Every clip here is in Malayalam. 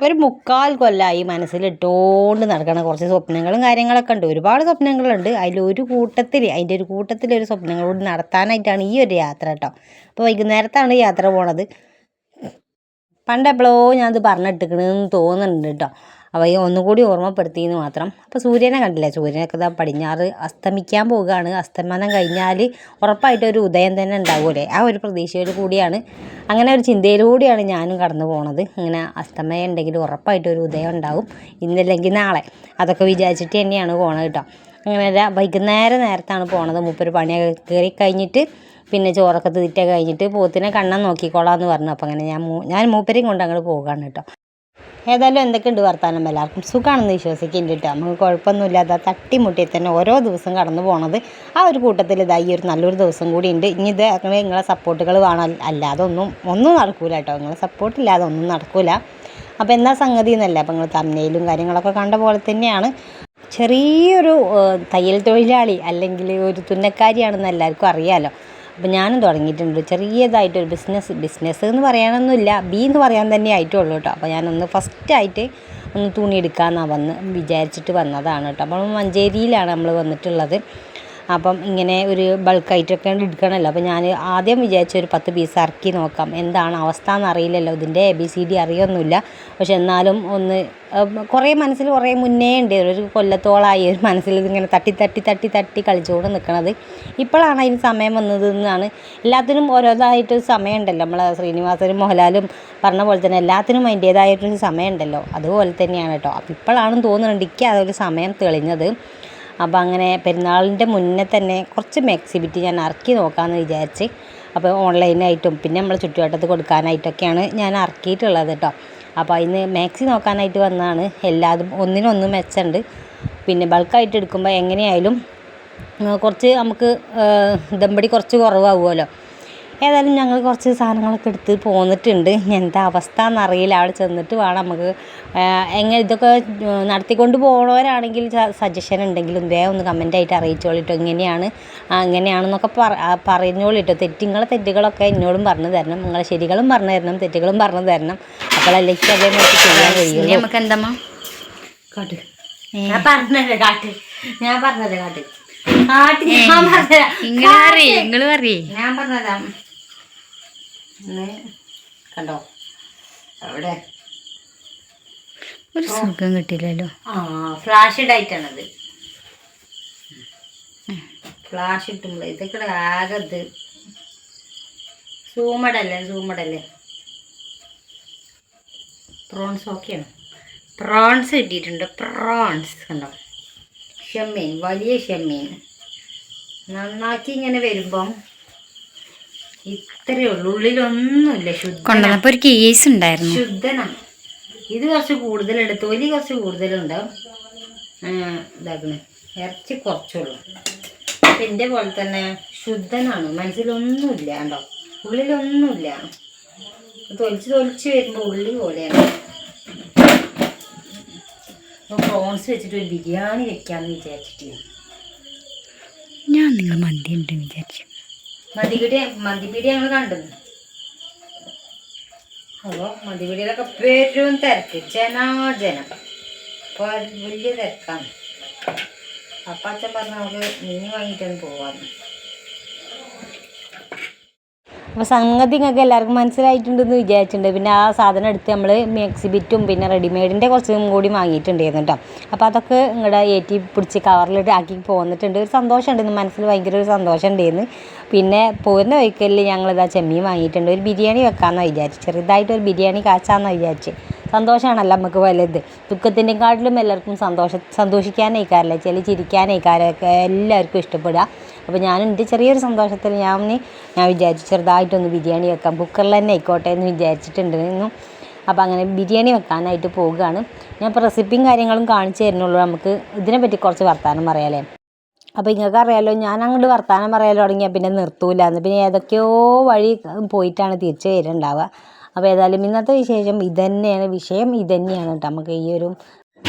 ഒരു 3/4 കൊല്ലമായി മനസ്സിലിട്ടുകൊണ്ട് നടക്കണ കുറച്ച് സ്വപ്നങ്ങളും കാര്യങ്ങളൊക്കെ ഉണ്ട്. ഒരുപാട് സ്വപ്നങ്ങളുണ്ട്. അതിലൊരു കൂട്ടത്തിൽ അതിൻ്റെ ഒരു കൂട്ടത്തിലൊരു സ്വപ്നങ്ങൾ കൂടി നടത്താനായിട്ടാണ് ഈ ഒരു യാത്ര കേട്ടോ. അപ്പോൾ വൈകുന്നേരത്താണ് യാത്ര പോണത്. പണ്ടെപ്പോഴോ ഞാനത് പറഞ്ഞിട്ടിക്കണെന്ന് തോന്നുന്നുണ്ട് കേട്ടോ. അപ്പോൾ ഈ ഒന്നുകൂടി ഓർമ്മപ്പെടുത്തിയെന്ന് മാത്രം. അപ്പോൾ സൂര്യനെ കണ്ടില്ലേ, സൂര്യനൊക്കെ ഇതാ പടിഞ്ഞാറ് അസ്തമിക്കാൻ പോവുകയാണ്. അസ്തമനം കഴിഞ്ഞാൽ ഉറപ്പായിട്ടൊരു ഉദയം തന്നെ ഉണ്ടാവുമല്ലേ, ആ ഒരു പ്രതീക്ഷയോട് കൂടിയാണ്, അങ്ങനെ ഒരു ചിന്തയിലൂടെയാണ് ഞാനും കടന്നു പോണത്. ഇങ്ങനെ അസ്തമയം ഉണ്ടെങ്കിൽ ഉറപ്പായിട്ടൊരു ഉദയം ഉണ്ടാവും, ഇന്നല്ലെങ്കിൽ നാളെ, അതൊക്കെ വിചാരിച്ചിട്ട് തന്നെയാണ് പോണത് കേട്ടോ. അങ്ങനെ നേരത്താണ് പോണത്. മൂപ്പര് പണിയൊക്കെ കയറി കഴിഞ്ഞിട്ട് പിന്നെ ചോറൊക്കെ തീറ്റ കഴിഞ്ഞിട്ട് പോത്തിനെ കണ്ണൻ നോക്കിക്കോളാമെന്ന് പറഞ്ഞു. അപ്പോൾ അങ്ങനെ ഞാൻ മൂപ്പരെയും കൊണ്ട് അങ്ങോട്ട് പോവുകയാണ് കേട്ടോ. ഏതായാലും എന്തൊക്കെയുണ്ട് വർത്താനം, എല്ലാവർക്കും സുഖമാണെന്ന് വിശ്വസിക്കുന്നുണ്ട് കേട്ടോ. നമുക്ക് കുഴപ്പമൊന്നുമില്ലാതെ തട്ടിമുട്ടി തന്നെ ഓരോ ദിവസം കടന്നു പോണത്. ആ ഒരു കൂട്ടത്തിൽ ഇതായി ഒരു നല്ലൊരു ദിവസം കൂടി ഉണ്ട്. ഇനി ഇത് നിങ്ങളെ സപ്പോർട്ടുകൾ വേണം, അല്ലാതെ ഒന്നും നടക്കൂല കേട്ടോ. നിങ്ങളെ സപ്പോർട്ടില്ലാതെ ഒന്നും നടക്കൂല. അപ്പോൾ എന്താ സംഗതി എന്നല്ല, അപ്പോൾ നിങ്ങൾ തമ്മനയിലും കാര്യങ്ങളൊക്കെ കണ്ട പോലെ തന്നെയാണ്. ചെറിയൊരു തയ്യൽ തൊഴിലാളി അല്ലെങ്കിൽ ഒരു തുന്നക്കാരിയാണെന്ന് എല്ലാവർക്കും അറിയാമല്ലോ. അപ്പോൾ ഞാനും തുടങ്ങിയിട്ടുണ്ട് ചെറിയതായിട്ടൊരു ബിസിനസ് എന്ന് പറയാനൊന്നുമില്ല, എന്ന് പറയാൻ തന്നെ ആയിട്ടുള്ളൂ കേട്ടോ. അപ്പോൾ ഞാനൊന്ന് ഫസ്റ്റായിട്ട് ഒന്ന് തുണി എടുക്കാമെന്നാണ് വിചാരിച്ചിട്ട് വന്നതാണ് കേട്ടോ. അപ്പോൾ മഞ്ചേരിയിലാണ് നമ്മൾ വന്നിട്ടുള്ളത്. അപ്പം ഇങ്ങനെ ഒരു ബൾക്കായിട്ടൊക്കെ എടുക്കണമല്ലോ. അപ്പോൾ ഞാൻ ആദ്യം വിചാരിച്ച ഒരു 10 പീസ് ഇറക്കി നോക്കാം, എന്താണ് അവസ്ഥ എന്നറിയില്ലല്ലോ, ഇതിൻ്റെ ABCD അറിയൊന്നുമില്ല. പക്ഷെ എന്നാലും ഒന്ന് കുറേ മനസ്സിൽ കുറേ മുന്നേ ഉണ്ട്, ഒരു കൊല്ലത്തോളമായി ഒരു മനസ്സിൽ ഇതിങ്ങനെ തട്ടി കളിച്ചുകൊണ്ട് നിൽക്കണത്. ഇപ്പോഴാണ് അതിന് സമയം വന്നത് എന്നാണ്. എല്ലാത്തിനും ഓരോതായിട്ട് സമയമുണ്ടല്ലോ, നമ്മളെ ശ്രീനിവാസനും മോഹൻലാലും പറഞ്ഞ പോലെ തന്നെ എല്ലാത്തിനും അതിൻ്റേതായിട്ടൊരു സമയമുണ്ടല്ലോ, അതുപോലെ തന്നെയാണ് കേട്ടോ. അപ്പോൾ ഇപ്പോഴാണെന്ന് തോന്നുന്നുണ്ട് എനിക്ക് അതൊരു സമയം തെളിഞ്ഞത്. അപ്പോൾ അങ്ങനെ പെരുന്നാളിൻ്റെ മുന്നേ തന്നെ കുറച്ച് മാക്സി ഞാൻ ഇറക്കി നോക്കാമെന്ന് വിചാരിച്ച്. അപ്പോൾ ഓൺലൈനായിട്ടും പിന്നെ നമ്മൾ ചുറ്റുവട്ടത്ത് കൊടുക്കാനായിട്ടൊക്കെയാണ് ഞാൻ ഇറക്കിയിട്ടുള്ളത് കേട്ടോ. അപ്പോൾ അതിന് മാക്സി നോക്കാനായിട്ട് വന്നതാണ്. എല്ലാതും ഒന്നിനൊന്നും മെച്ചമുണ്ട്. പിന്നെ ബൾക്കായിട്ട് എടുക്കുമ്പോൾ എങ്ങനെയായാലും കുറച്ച് നമുക്ക് ദമ്പടി കുറച്ച് കുറവാകുമല്ലോ. ഏതായാലും ഞങ്ങൾ കുറച്ച് സാധനങ്ങളൊക്കെ എടുത്ത് പോന്നിട്ടുണ്ട്. എന്താ അവസ്ഥ എന്നറിയില്ല, അവിടെ ചെന്നിട്ട് വേണം നമുക്ക്. എങ്ങനെ ഇതൊക്കെ നടത്തിക്കൊണ്ട് പോകുന്നവരാണെങ്കിൽ സജഷൻ ഉണ്ടെങ്കിലും വേഗം ഒന്ന് കമൻറ്റായിട്ട് അറിയിച്ചോളിട്ടോ, അങ്ങനെയാണെന്നൊക്കെ പറഞ്ഞോളിട്ടോ. തെറ്റുകളൊക്കെ എന്നോടും പറഞ്ഞു തരണം, നിങ്ങളെ ശരികളും പറഞ്ഞു തരണം, തെറ്റുകളും പറഞ്ഞു തരണം. അപ്പോഴല്ലേക്ക് അതേമാതിരി ചെയ്യാൻ കഴിയും. നമുക്ക് എന്താ കാട്ട്, ഞാൻ പറഞ്ഞല്ലേ കാട്ട്, ഞാൻ പറഞ്ഞതാ. കണ്ടോ അവിടെ ഒരു സുഖം കിട്ടില്ലല്ലോ. ഫ്ലാഷ് ഇടായിട്ടാണത്. ഫ്ലാഷ് ഇട്ടുമ്പോൾ ഇതൊക്കെ ആകെ ഇത് സൂമടല്ലേ. പ്രോൺസ് ഓക്കെയാണ്. പ്രോൺസ് കിട്ടിയിട്ടുണ്ട്. പ്രോൺസ് കണ്ടോ, ഷെമ്മീൻ, വലിയ ഷെമ്മീൻ നന്നാക്കി ഇങ്ങനെ വരുമ്പം ഇത്രയേ ഉള്ളൂ, ഉള്ളിലൊന്നുമില്ല. ശുദ്ധ ഒരു കേസ് ഉണ്ടായിരുന്നു, ശുദ്ധനാണ്. ഇത് കുറച്ച് കൂടുതലുണ്ട്, തൊലി കുറച്ച് കൂടുതലുണ്ടാവും. ഇതാക്കണേ, ഇറച്ചി കുറച്ചുള്ളൂ. അപ്പം എൻ്റെ പോലെ തന്നെ ശുദ്ധനാണ്, മനസ്സിലൊന്നുമില്ല കണ്ടോ, ഉള്ളിലൊന്നുമില്ല. തൊലിച്ച് വരുമ്പോൾ ഉള്ളി പോലെയാണ്. പ്രോൺസ് വെച്ചിട്ട് ഒരു ബിരിയാണി വെക്കാമെന്ന് വിചാരിച്ചിട്ട് നിങ്ങൾ മന്തി ഉണ്ടെന്ന് വിചാരിച്ചു. മന്തിപീടി ഞങ്ങൾ കണ്ടത്. അപ്പോൾ മന്തിപീടിയിലൊക്കെ പെരും തിരക്ക്, ജനം. അപ്പോൾ വലിയ തിരക്കാണ്. അപ്പം അച്ഛൻ പറഞ്ഞാൽ നമുക്ക് മീൻ വാങ്ങിയിട്ടാണ് പോകാമെന്ന്. അപ്പോൾ സംഗതി നിങ്ങൾക്ക് എല്ലാവർക്കും മനസ്സിലായിട്ടുണ്ടെന്ന് വിചാരിച്ചിട്ടുണ്ട്. പിന്നെ ആ സാധനം എടുത്ത് നമ്മൾ മാക്സിബിറ്റും പിന്നെ റെഡിമെയ്ഡിൻ്റെ കുറച്ചും കൂടി വാങ്ങിയിട്ടുണ്ടായിരുന്നു കേട്ടോ. അപ്പോൾ അതൊക്കെ നിങ്ങളുടെ ഏറ്റി പിടിച്ച് കവറിലിട്ട് ആക്കി പോന്നിട്ടുണ്ട്. ഒരു സന്തോഷം ഉണ്ടായിരുന്നു, മനസ്സിൽ ഭയങ്കര ഒരു സന്തോഷം ഉണ്ടായിരുന്നു. പിന്നെ പോകുന്ന വഴിക്കലിൽ ഞങ്ങളിതാ ചെമ്മീൻ വാങ്ങിയിട്ടുണ്ട്. ഒരു ബിരിയാണി വെക്കാമെന്നാണ് വിചാരിച്ചു, ചെറുതായിട്ടൊരു ബിരിയാണി കാച്ചാമെന്നാണ് വിചാരിച്ച്. സന്തോഷമാണല്ലോ നമുക്ക് വലുത്. ദുഃഖത്തിൻ്റെക്കാട്ടിലും എല്ലാവർക്കും സന്തോഷിക്കാനേക്കാരല്ലേ, ചിരിക്കാനേക്കാരൊക്കെ എല്ലാവർക്കും ഇഷ്ടപ്പെടുക. അപ്പോൾ ഞാൻ എൻ്റെ ചെറിയൊരു സന്തോഷത്തിൽ ഞാൻ വിചാരിച്ചു ചെറുതായിട്ടൊന്ന് ബിരിയാണി വെക്കാം, കുക്കറിൽ തന്നെ ആയിക്കോട്ടെ എന്ന് വിചാരിച്ചിട്ടുണ്ടായിരുന്നു. അപ്പോൾ അങ്ങനെ ബിരിയാണി വെക്കാനായിട്ട് പോവുകയാണ്. ഞാൻ ഇപ്പോൾ റെസിപ്പിയും കാര്യങ്ങളും കാണിച്ചു തരുന്നുള്ളൂ. നമുക്ക് ഇതിനെപ്പറ്റി കുറച്ച് വർത്താനം പറയാമല്ലേ. അപ്പോൾ നിങ്ങൾക്ക് അറിയാമല്ലോ, ഞാൻ അങ്ങോട്ട് വർത്താനം പറയാൻ തുടങ്ങിയാൽ പിന്നെ നിർത്തൂലാന്ന്. പിന്നെ ഏതൊക്കെയോ വഴി പോയിട്ടാണ് തിരിച്ച് വരുന്നുണ്ടാവുക. അപ്പോൾ ഏതായാലും ഇന്നത്തെ വിശേഷം ഇതന്നെയാണ് കേട്ടോ. നമുക്ക് ഈ ഒരു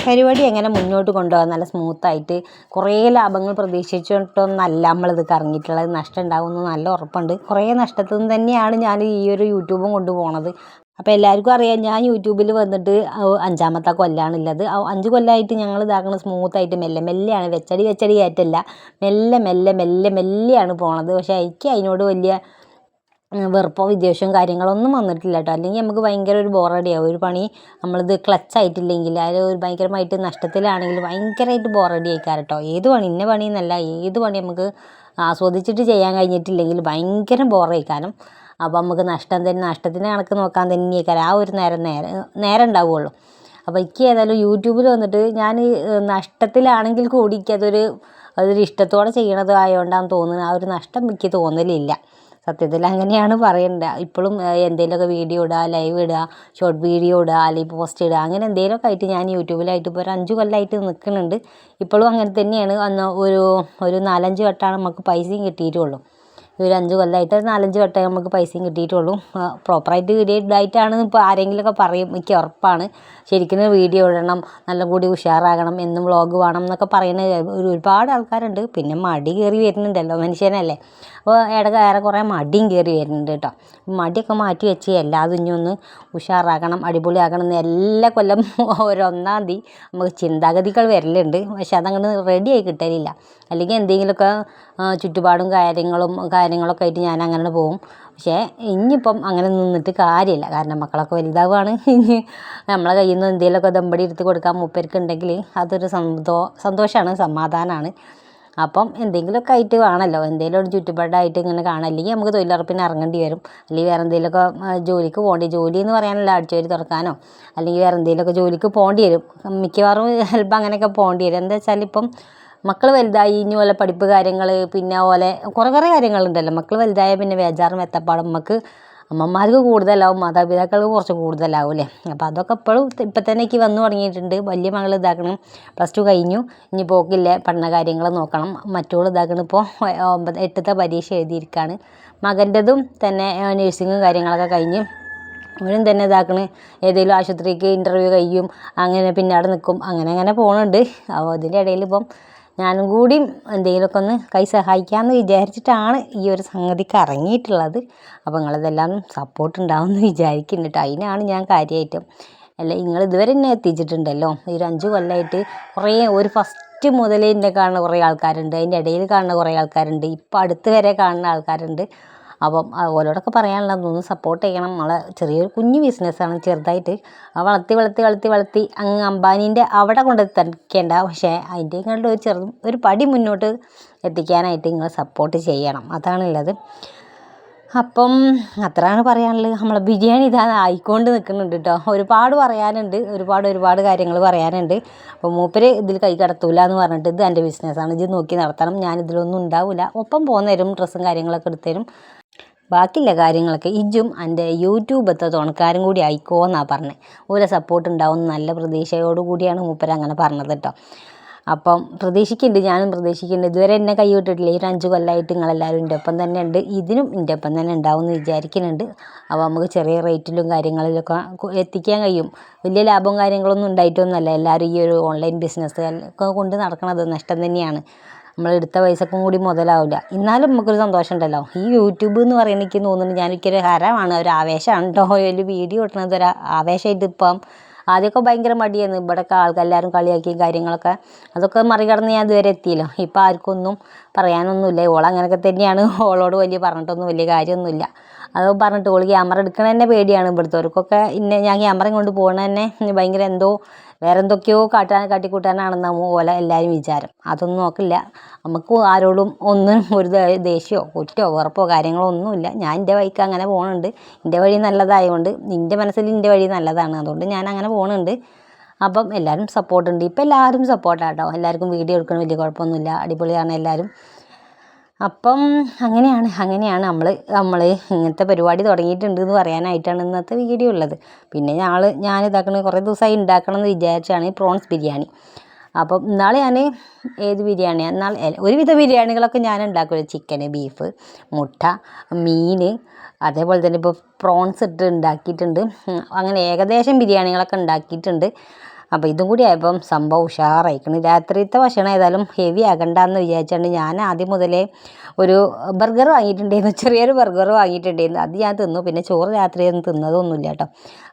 പരിപാടി എങ്ങനെ മുന്നോട്ട് കൊണ്ടുപോകാൻ നല്ല സ്മൂത്തായിട്ട് കുറേ ലാഭങ്ങൾ പ്രതീക്ഷിച്ചിട്ടൊന്നല്ല നമ്മളിത് ഇറങ്ങിയിട്ടുള്ളത്. നഷ്ടം ഉണ്ടാകുമെന്ന് നല്ല ഉറപ്പുണ്ട്. കുറേ നഷ്ടത്തിൽ നിന്ന് തന്നെയാണ് ഞാൻ ഈ ഒരു യൂട്യൂബും കൊണ്ടുപോകുന്നത്. അപ്പോൾ എല്ലാവർക്കും അറിയാം, ഞാൻ യൂട്യൂബിൽ വന്നിട്ട് 5ാമത്തെ കൊല്ലമാണുള്ളത്. 5 കൊല്ലമായിട്ട് ഞങ്ങൾ ഇതാക്കണം സ്മൂത്തായിട്ട് മെല്ലെ മെല്ലെയാണ്, വെച്ചടി കയറ്റല്ല, മെല്ലെ മെല്ലെ മെല്ലെ മെല്ലെയാണ് പോണത്. പക്ഷേ എനിക്ക് അതിനോട് വലിയ വെറുപ്പോ വിദ്വേഷവും കാര്യങ്ങളൊന്നും വന്നിട്ടില്ല കേട്ടോ. അല്ലെങ്കിൽ നമുക്ക് ഭയങ്കര ഒരു ബോറടിയാവും. ഒരു പണി നമ്മളിത് ക്ലച്ചായിട്ടില്ലെങ്കിൽ അതിൽ ഒരു ഭയങ്കരമായിട്ട് നഷ്ടത്തിലാണെങ്കിൽ ഭയങ്കരമായിട്ട് ബോറടി ആയിക്കാറ് കേട്ടോ. ഏത് പണി ഇന്ന പണി എന്നല്ല, ഏത് പണി നമുക്ക് ആസ്വദിച്ചിട്ട് ചെയ്യാൻ കഴിഞ്ഞിട്ടില്ലെങ്കിൽ ഭയങ്കര ബോറായിക്കാരം. അപ്പോൾ നമുക്ക് നഷ്ടത്തിൻ്റെ കണക്ക് നോക്കാൻ തന്നെയായിക്കാരം ആ ഒരു നേരം ഉണ്ടാവുകയുള്ളൂ. അപ്പോൾ എനിക്ക് ഏതായാലും യൂട്യൂബിൽ വന്നിട്ട് ഞാൻ നഷ്ടത്തിലാണെങ്കിൽ കൂടി അതൊരു ഇഷ്ടത്തോടെ ചെയ്യണത് ആയതുകൊണ്ടാണെന്ന് തോന്നുന്നത്. ആ ഒരു നഷ്ടം എനിക്ക് തോന്നലില്ല. സത്യത്തിൽ അങ്ങനെയാണ് പറയേണ്ടത്. ഇപ്പോഴും എന്തെങ്കിലുമൊക്കെ വീഡിയോ ഇടുക, ലൈവ് ഇടുക, ഷോർട്ട് വീഡിയോ ഇടുക, അല്ലെങ്കിൽ പോസ്റ്റ് ഇടുക, അങ്ങനെ എന്തെങ്കിലുമൊക്കെ ആയിട്ട് ഞാൻ യൂട്യൂബിലായിട്ട് ഇപ്പോൾ ഒരു 5 കൊല്ലമായിട്ട് നിൽക്കുന്നുണ്ട്. ഇപ്പോഴും അങ്ങനെ തന്നെയാണ്. അന്ന് ഒരു 4-5 വട്ടമാണ് നമുക്ക് പൈസയും കിട്ടിയിട്ടുള്ളൂ. ഒരു 5 കൊല്ലമായിട്ട് 4-5 വട്ടമേ നമുക്ക് പൈസയും കിട്ടിയിട്ടുള്ളൂ. പ്രോപ്പറായിട്ട് വീഡിയോ ഇടായിട്ടാണ് ഇപ്പോൾ ആരെങ്കിലുമൊക്കെ പറയും, എനിക്ക് ഉറപ്പാണ്. ശരിക്കും വീഡിയോ ഇടണം, നല്ല കൂടി ഉഷാറാകണം, എന്നും വ്ളോഗ് വേണം എന്നൊക്കെ പറയുന്ന ഒരുപാട് ആൾക്കാരുണ്ട്. പിന്നെ മടി കയറി വരുന്നുണ്ടല്ലോ, മനുഷ്യനല്ലേ. അപ്പോൾ ഏറെക്കുറെ മടിയും കയറി വരുന്നുണ്ട് കേട്ടോ. മടിയൊക്കെ മാറ്റി വെച്ച് എല്ലാതും ഇനി ഒന്ന് ഉഷാറാക്കണം, അടിപൊളിയാക്കണം എന്ന് എല്ലാ കൊല്ലം ഒരു 1-ാം തീയതി നമുക്ക് ചിന്താഗതികൾ വരലുണ്ട്. പക്ഷെ അതങ്ങോട്ട് റെഡിയായി കിട്ടലില്ല. അല്ലെങ്കിൽ എന്തെങ്കിലുമൊക്കെ ചുറ്റുപാടും കാര്യങ്ങളൊക്കെ ആയിട്ട് ഞാൻ അങ്ങനെ പോകും. പക്ഷേ ഇനിയിപ്പം അങ്ങനെ നിന്നിട്ട് കാര്യമില്ല. കാരണം മക്കളൊക്കെ വലുതാവുകയാണ്. ഇനി നമ്മളെ കയ്യിൽ നിന്ന് എന്തെങ്കിലുമൊക്കെ ദമ്പടി എടുത്ത് കൊടുക്കാൻ മൂപ്പർക്ക് ഉണ്ടെങ്കിൽ അതൊരു സന്തോഷമാണ്, സമാധാനമാണ്. അപ്പം എന്തെങ്കിലുമൊക്കെ ആയിട്ട് വേണമല്ലോ, എന്തെങ്കിലും ഒരു ചുറ്റുപാടായിട്ട് ഇങ്ങനെ കാണാം. അല്ലെങ്കിൽ നമുക്ക് തൊഴിലുറപ്പിന് ഇറങ്ങേണ്ടി വരും, അല്ലെങ്കിൽ വേറെ എന്തെങ്കിലുമൊക്കെ ജോലിക്ക് ജോലി എന്ന് പറയാനല്ല, അടിച്ചുവാരി തുറക്കാനോ അല്ലെങ്കിൽ വേറെ എന്തെങ്കിലുമൊക്കെ ജോലിക്ക് പോകേണ്ടി വരും. മിക്കവാറും ചിലപ്പോൾ അങ്ങനെയൊക്കെ പോകേണ്ടി വരും. എന്താ വെച്ചാൽ ഇപ്പം മക്കൾ വലുതായി, ഇനി ഓലെ പഠിപ്പ് കാര്യങ്ങൾ, പിന്നെ ഓലെ കുറേ കാര്യങ്ങളുണ്ടല്ലോ. മക്കൾ വലുതായ പിന്നെ ബേജാറും എത്തപ്പാടും നമുക്ക് അമ്മമാർക്ക് കൂടുതലാവും, മാതാപിതാക്കൾക്ക് കുറച്ച് കൂടുതലാവും അല്ലേ. അപ്പോൾ അതൊക്കെ ഇപ്പം തന്നെ എനിക്ക് വന്നു തുടങ്ങിയിട്ടുണ്ട്. വലിയ മകൾ ഇതാക്കണം, +2 കഴിഞ്ഞു, ഇനി പോക്കില്ല, പഠന കാര്യങ്ങൾ നോക്കണം. മറ്റോൾ ഇതാക്കണം ഇപ്പോൾ 8ത്തെ പരീക്ഷ എഴുതിയിരിക്കുകയാണ്. മകൻ്റെതും തന്നെ നഴ്സിങ്ങും കാര്യങ്ങളൊക്കെ കഴിഞ്ഞ് അവനും തന്നെ ഇതാക്കണ് ഏതെങ്കിലും ആശുപത്രിക്ക് ഇൻ്റർവ്യൂ കഴിയും, അങ്ങനെ പിന്നെ അവിടെ നിൽക്കും, അങ്ങനെ പോകുന്നുണ്ട്. അപ്പോൾ അതിൻ്റെ ഇടയിൽ ഇപ്പം ഞാനും കൂടി എന്തെങ്കിലുമൊക്കെ ഒന്ന് കൈ സഹായിക്കാമെന്ന് വിചാരിച്ചിട്ടാണ് ഈ ഒരു സംഗതിക്ക് ഇറങ്ങിയിട്ടുള്ളത്. അപ്പോൾ നിങ്ങളിതെല്ലാം സപ്പോർട്ട് ഉണ്ടാവുമെന്ന് വിചാരിക്കുന്നുണ്ട്. അതിനാണ് ഞാൻ കാര്യമായിട്ടും. അല്ല, നിങ്ങൾ ഇതുവരെ എന്നെ എത്തിച്ചിട്ടുണ്ടല്ലോ. ഈ 5 കൊല്ലമായിട്ട് ഒരു ഫസ്റ്റ് മുതലേ എന്നെ കാണുന്ന കുറേ ആൾക്കാരുണ്ട്, അതിൻ്റെ ഇടയിൽ കാണുന്ന കുറേ ആൾക്കാരുണ്ട്, ഇപ്പോൾ അടുത്ത് വരെ കാണുന്ന ആൾക്കാരുണ്ട്. അപ്പം ഓരോടൊക്കെ പറയാനുള്ളതൊന്ന് സപ്പോർട്ട് ചെയ്യണം. നമ്മളെ ചെറിയൊരു കുഞ്ഞു ബിസിനസ്സാണ്, ചെറുതായിട്ട് വളർത്തി അങ്ങ് അംബാനീൻ്റെ അവിടെ കൊണ്ടെത്തിക്കേണ്ട. പക്ഷേ അതിൻ്റെയും ഒരു പടി മുന്നോട്ട് എത്തിക്കാനായിട്ട് നിങ്ങൾ സപ്പോർട്ട് ചെയ്യണം, അതാണുള്ളത്. അപ്പം അത്രയാണ് പറയാനുള്ളത്. നമ്മളെ ബിരിയാണി ഇതാ ആയിക്കൊണ്ട് നിൽക്കുന്നുണ്ട് കേട്ടോ. ഒരുപാട് പറയാനുണ്ട്, ഒരുപാട് കാര്യങ്ങൾ പറയാനുണ്ട്. അപ്പോൾ മൂപ്പര് ഇതിൽ കൈ കടത്തൂല എന്ന് പറഞ്ഞിട്ട്, ഇത് എൻ്റെ ബിസിനസ്സാണ്, ഇത് നോക്കി നടത്തണം, ഞാനിതിലൊന്നും ഉണ്ടാവില്ല, ഒപ്പം പോന്നേരും ഡ്രസ്സും കാര്യങ്ങളൊക്കെ എടുത്തരും, ബാക്കിയുള്ള കാര്യങ്ങളൊക്കെ ഇജ്ജും എൻ്റെ യൂട്യൂബത്തെ തുണക്കാരും കൂടി ആയിക്കോന്നാണ് പറഞ്ഞത്. ഓരോ സപ്പോർട്ട് ഉണ്ടാവും നല്ല പ്രതീക്ഷയോടു കൂടിയാണ് മൂപ്പര് അങ്ങനെ പറഞ്ഞത് കേട്ടോ. അപ്പം ഞാനും പ്രതീക്ഷിക്കുന്നുണ്ട്. ഇതുവരെ എന്നെ കൈ വിട്ടിട്ടില്ല. ഈ 5 കൊല്ലമായിട്ട് നിങ്ങളെല്ലാവരും എൻ്റെ ഒപ്പം തന്നെ ഉണ്ട്, ഇതിനും എൻ്റെ ഒപ്പം തന്നെ ഉണ്ടാവുമെന്ന് വിചാരിക്കുന്നുണ്ട്. അപ്പോൾ നമുക്ക് ചെറിയ റേറ്റിലും കാര്യങ്ങളിലൊക്കെ എത്തിക്കാൻ കഴിയും. വലിയ ലാഭവും കാര്യങ്ങളൊന്നും ഉണ്ടായിട്ടൊന്നുമല്ല. എല്ലാവരും ഈ ഒരു ഓൺലൈൻ ബിസിനസ് ഒക്കെ കൊണ്ട് നടക്കുന്നത് നഷ്ടം തന്നെയാണ്. നമ്മളെടുത്ത പൈസക്കും കൂടി മുതലാവില്ല. എന്നാലും നമുക്കൊരു സന്തോഷം ഉണ്ടല്ലോ. ഈ യൂട്യൂബ് എന്ന് പറയുന്നത് എനിക്ക് തോന്നുന്നുണ്ട് എനിക്കൊരു ഹരമാണ്, ഒരു ആവേശമാണ് കേട്ടോ. ഒരു വീഡിയോ ഇടുന്നത് ഒരു ആവേശമായിട്ട് ഇപ്പം. ആദ്യമൊക്കെ ഭയങ്കര മടിയായിരുന്നു, ഇവിടെയൊക്കെ എല്ലാവരും കളിയാക്കിയും കാര്യങ്ങളൊക്കെ. അതൊക്കെ മറികടന്ന് ഞാൻ ഇതുവരെ എത്തിയല്ലോ. ഇപ്പം ആർക്കൊന്നും പറയാനൊന്നുമില്ല. ഓളങ്ങനെയൊക്കെ തന്നെയാണ്. ഓളോട് പറഞ്ഞിട്ടൊന്നും വലിയ കാര്യമൊന്നുമില്ല. അത് പറഞ്ഞിട്ട് ഓൾ ക്യാമറ എടുക്കണ തന്നെ പേടിയാണ്. ഇവിടുത്തവർക്കൊക്കെ ഞാൻ ക്യാമറയും കൊണ്ട് പോകണ തന്നെ ഭയങ്കര വേറെ എന്തൊക്കെയോ കാട്ടിക്കൂട്ടാനാണെന്നാവും ഓല എല്ലാവരും വിചാരം. അതൊന്നും നോക്കില്ല. നമുക്ക് ആരോടും ഒരു ദേഷ്യമോ കുറ്റമോ വെറുപ്പോ കാര്യങ്ങളോ ഒന്നുമില്ല. ഞാൻ എൻ്റെ വഴിക്ക് അങ്ങനെ പോകുന്നുണ്ട്. എൻ്റെ വഴി നല്ലതായതുകൊണ്ട്, എൻ്റെ മനസ്സിൽ എൻ്റെ വഴി നല്ലതാണ്, അതുകൊണ്ട് ഞാൻ അങ്ങനെ പോകുന്നുണ്ട്. അപ്പം എല്ലാവരും സപ്പോർട്ടുണ്ട്. ഇപ്പം എല്ലാവരും സപ്പോർട്ടാണ് കേട്ടോ. എല്ലാവർക്കും വീഡിയോ എടുക്കണം, വലിയ കുഴപ്പമൊന്നുമില്ല, അടിപൊളിയാണ് എല്ലാവരും. അപ്പം അങ്ങനെയാണ് നമ്മൾ ഇങ്ങനത്തെ പരിപാടി തുടങ്ങിയിട്ടുണ്ട് എന്ന് പറയാനായിട്ടാണ് ഇന്നത്തെ വീഡിയോ ഉള്ളത്. പിന്നെ ഞാൻ ഇതാക്കണ കുറേ ദിവസമായി ഉണ്ടാക്കണം എന്ന് വിചാരിച്ചാണ് പ്രോൺസ് ബിരിയാണി. അപ്പം ഞാൻ ഏത് ബിരിയാണിയാണ് ഒരുവിധ ബിരിയാണികളൊക്കെ ഞാൻ ഉണ്ടാക്കുമല്ലോ. ചിക്കന്, ബീഫ്, മുട്ട, മീൻ, അതേപോലെ തന്നെ ഇപ്പോൾ പ്രോൺസ് ഇട്ട് ഉണ്ടാക്കിയിട്ടുണ്ട്. അങ്ങനെ ഏകദേശം ബിരിയാണികളൊക്കെ ഉണ്ടാക്കിയിട്ടുണ്ട്. അപ്പോൾ ഇതും കൂടി ആയപ്പം സംഭവം ഉഷാറായിക്കണം. രാത്രിത്തെ ഭക്ഷണം ഏതായാലും ഹെവി ആകണ്ടെന്ന് വിചാരിച്ചുകൊണ്ട് ഞാൻ ആദ്യം മുതലേ ഒരു ബർഗർ വാങ്ങിയിട്ടുണ്ടായിരുന്നു, ചെറിയൊരു ബർഗർ വാങ്ങിയിട്ടുണ്ടായിരുന്നു. അത് ഞാൻ തിന്നു. പിന്നെ ചോറ് രാത്രിയൊന്നും തിന്നതൊന്നുമില്ല കേട്ടോ.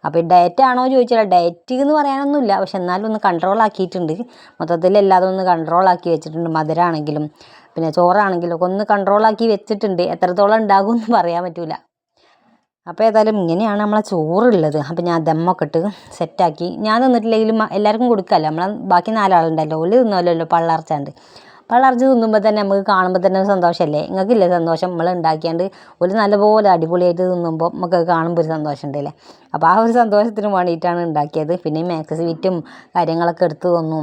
അപ്പോൾ ഡയറ്റ് ആണോ ചോദിച്ചാൽ ഡയറ്റ് എന്ന് പറയാനൊന്നുമില്ല, പക്ഷെ എന്നാലും ഒന്ന് കൺട്രോൾ ആക്കിയിട്ടുണ്ട്. മൊത്തത്തിൽ എല്ലാതും ഒന്ന് കൺട്രോൾ ആക്കി വെച്ചിട്ടുണ്ട്. മധുരമാണെങ്കിലും പിന്നെ ചോറാണെങ്കിലും ഒക്കെ ഒന്ന് കൺട്രോൾ ആക്കി വെച്ചിട്ടുണ്ട്. എത്രത്തോളം ഉണ്ടാകും എന്ന് പറയാൻ പറ്റില്ല. അപ്പോൾ ഏതായാലും ഇങ്ങനെയാണ് നമ്മളെ ചോറുള്ളത്. അപ്പോൾ ഞാൻ ദമ്മൊക്കെ ഇട്ട് സെറ്റാക്കി. ഞാൻ തിന്നിട്ടില്ലെങ്കിലും എല്ലാവർക്കും കൊടുക്കാമല്ലോ, നമ്മളെ ബാക്കി 4 ആളുണ്ടല്ലോ, ഓല് തിന്നുമല്ലോ പള്ളർച്ചാണ്ട്. പള്ളർച്ച് തിന്നുമ്പോൾ തന്നെ നമുക്ക് കാണുമ്പോൾ തന്നെ ഒരു സന്തോഷമല്ലേ? നിങ്ങൾക്കില്ലേ സന്തോഷം? നമ്മൾ ഉണ്ടാക്കിയാണ്ട് ഒരു നല്ലപോലെ അടിപൊളിയായിട്ട് തിന്നുമ്പോൾ നമുക്ക് കാണുമ്പോൾ ഒരു സന്തോഷം ഉണ്ടല്ലേ. അപ്പോൾ ആ ഒരു സന്തോഷത്തിന് വേണ്ടിയിട്ടാണ് ഉണ്ടാക്കിയത്. പിന്നെ മാക്സ് സ്വീറ്റും കാര്യങ്ങളൊക്കെ എടുത്ത് തന്നു.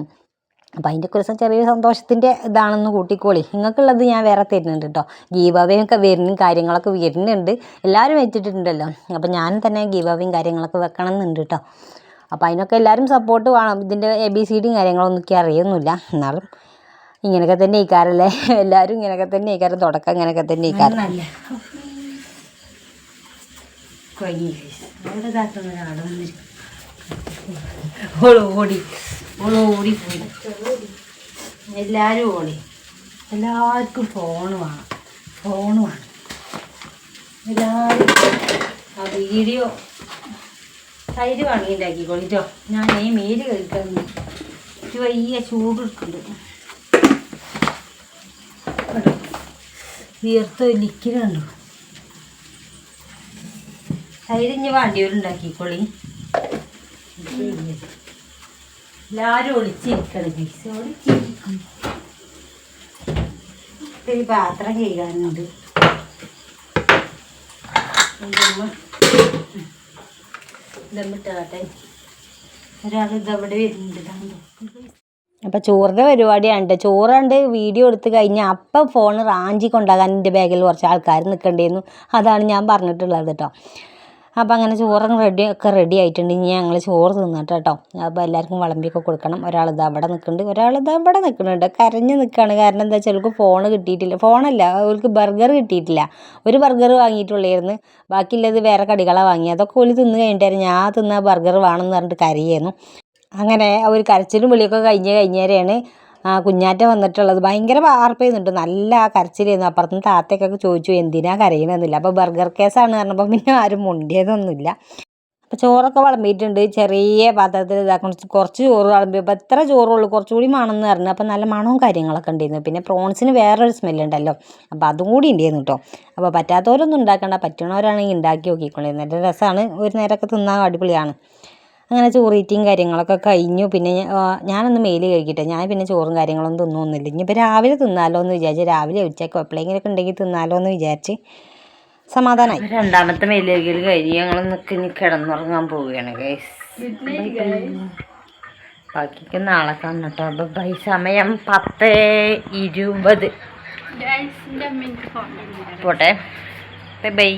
അപ്പോൾ അതിൻ്റെ കുറിച്ച് ചെറിയൊരു സന്തോഷത്തിൻ്റെ ഇതാണെന്ന് കൂട്ടിക്കോളി. നിങ്ങൾക്കുള്ളത് ഞാൻ വേറെ തരുന്നുണ്ട് കേട്ടോ. ഗീവ് അവയൊക്കെ വരുന്ന കാര്യങ്ങളൊക്കെ വരുന്നുണ്ട്, എല്ലാവരും വെച്ചിട്ടുണ്ടല്ലോ. അപ്പോൾ ഞാൻ തന്നെ ഗീവ് അവയും കാര്യങ്ങളൊക്കെ വെക്കണം എന്നുണ്ട് കേട്ടോ. അപ്പോൾ അതിനൊക്കെ എല്ലാവരും സപ്പോർട്ട് വേണം. ഇതിൻ്റെ ABCD കാര്യങ്ങളൊന്നും എനിക്ക് അറിയൊന്നുമില്ല, എന്നാലും ഇങ്ങനെയൊക്കെ തന്നെ ഇക്കാരല്ലേ, എല്ലാവരും ഇങ്ങനെയൊക്കെ തന്നെ ഇക്കാരം, തുടക്കം ഇങ്ങനെയൊക്കെ തന്നെ ഇക്കാരം. ഓടിപ്പോയി എല്ലാവരും ഓടി. എല്ലാവർക്കും ഫോണ് വേണം എല്ലാവരും. ആ വീഡിയോ തൈര് വാങ്ങിയിട്ടുണ്ടാക്കിക്കോളിട്ടോ. ഞാൻ മേല് കഴിക്കാൻ വലിയ ചൂട് എടുക്കുന്നുണ്ട്. വിയർത്ത് ലിക്കിനുണ്ടോ? തൈര് ഇനി വണ്ടിയോരുണ്ടാക്കിക്കോളി. എല്ലാവരും ഒളിച്ചിരിക്കണം ഗൈസ്, ഒളിച്ചിരിക്കും. ഈ പാത്രം കഴുകാനുണ്ട്. ദമ്മിട്ടാട്ടെ, ഒരാൾ ഇതവിടെ വരുന്നുണ്ട്. അപ്പോൾ ചോറിൻ്റെ പരിപാടിയാണ്. ചോറുണ്ട് വീഡിയോ എടുത്ത് കഴിഞ്ഞാൽ അപ്പം ഫോൺ റാഞ്ചി കൊണ്ടാകാൻ എൻ്റെ ബാഗിൽ കുറച്ച് ആൾക്കാർ നിൽക്കണ്ടായിരുന്നു. അതാണ് ഞാൻ പറഞ്ഞിട്ടുള്ളത് കേട്ടോ. അപ്പോൾ അങ്ങനെ ചോറും റെഡി ആയിട്ടുണ്ട്. ഇനി ഞങ്ങൾ ചോറ് തിന്നിട്ട് കേട്ടോ. അപ്പോൾ എല്ലാവർക്കും വിളമ്പിയൊക്കെ കൊടുക്കണം. ഒരാളിത് അവിടെ നിൽക്കുന്നുണ്ട്, ഒരാളിത് അവിടെ നിൽക്കുന്നുണ്ട്, കരഞ്ഞ് നിൽക്കുകയാണ്. കാരണം എന്താ വെച്ചാൽ അവൾക്ക് ഫോൺ കിട്ടിയിട്ടില്ല. ഫോണല്ല, അവൾക്ക് ബർഗർ കിട്ടിയിട്ടില്ല. ഒരു ബർഗർ വാങ്ങിയിട്ടുള്ളായിരുന്നു, ബാക്കിയുള്ളത് വേറെ കടികളാണ് വാങ്ങി. അതൊക്കെ ഓല് തിന്ന് കഴിഞ്ഞിട്ടായിരുന്നു ഞാൻ തിന്ന ബർഗർ വേണമെന്ന് പറഞ്ഞിട്ട് കരയായിരുന്നു. അങ്ങനെ ഒരു കരച്ചിലും വിളിയൊക്കെ കഴിഞ്ഞേരെയാണ് കുഞ്ഞാറ്റ വന്നിട്ടുള്ളത്. ഭയങ്കര വാർപ്പ് ചെയ്യുന്നുണ്ട്, നല്ല കരച്ചിലായിരുന്നു. അപ്പുറത്തുനിന്ന് താത്തയൊക്കെ ചോദിച്ചു എന്തിനാ കരയണമെന്നില്ല. അപ്പോൾ ബർഗർ കേസാണ് പറഞ്ഞപ്പോൾ പിന്നെ ആരും മുണ്ടിയതൊന്നുമില്ല. അപ്പോൾ ചോറൊക്കെ വിളമ്പിയിട്ടുണ്ട്. ചെറിയ പാത്രത്തിൽ ഇതാക്കണം. കുറച്ച് ചോറ് വിളമ്പിയപ്പോൾ എത്ര ചോറുള്ളൂ, കുറച്ചുകൂടി വേണമെന്ന് പറഞ്ഞു. അപ്പോൾ നല്ല മണവും കാര്യങ്ങളൊക്കെ ഉണ്ടായിരുന്നു. പിന്നെ പ്രോൺസിന് വേറൊരു സ്മെല്ലുണ്ടല്ലോ, അപ്പോൾ അതും കൂടി ഉണ്ടായിരുന്നു കേട്ടോ. അപ്പോൾ പറ്റാത്തവരൊന്നും ഉണ്ടാക്കണ്ട, പറ്റണവരാണെങ്കിൽ ഉണ്ടാക്കി നോക്കിക്കൊള്ളേ. നല്ല രസമാണ്, ഒരു നേരമൊക്കെ തിന്നാൻ അടിപൊളിയാണ്. അങ്ങനെ ചോറീറ്റിയും കാര്യങ്ങളൊക്കെ കഴിഞ്ഞു. പിന്നെ ഞാനൊന്ന് മെയിൽ കഴിക്കട്ടെ. ഞാൻ പിന്നെ ചോറും കാര്യങ്ങളൊന്നും തിന്നൊന്നുമില്ല. ഇനിയിപ്പോൾ രാവിലെ തിന്നാലോ എന്ന് വിചാരിച്ച്, രാവിലെ ഉച്ചയ്ക്കോ എപ്പോഴെങ്കിലൊക്കെ ഉണ്ടെങ്കിൽ തിന്നാലോ എന്ന് വിചാരിച്ച് സമാധാനമായി. രണ്ടാമത്തെ മെയിൽ കഴിക്കൽ കഴിഞ്ഞ് ഞങ്ങളൊന്നൊക്കെ ഇനി കിടന്നുറങ്ങാൻ പോവുകയാണ് ഗൈസ്. ബാക്കിക്ക് നാളെ കാണട്ടോ. അപ്പോൾ ബൈ. സമയം 10:20. പോട്ടെ, ബൈ.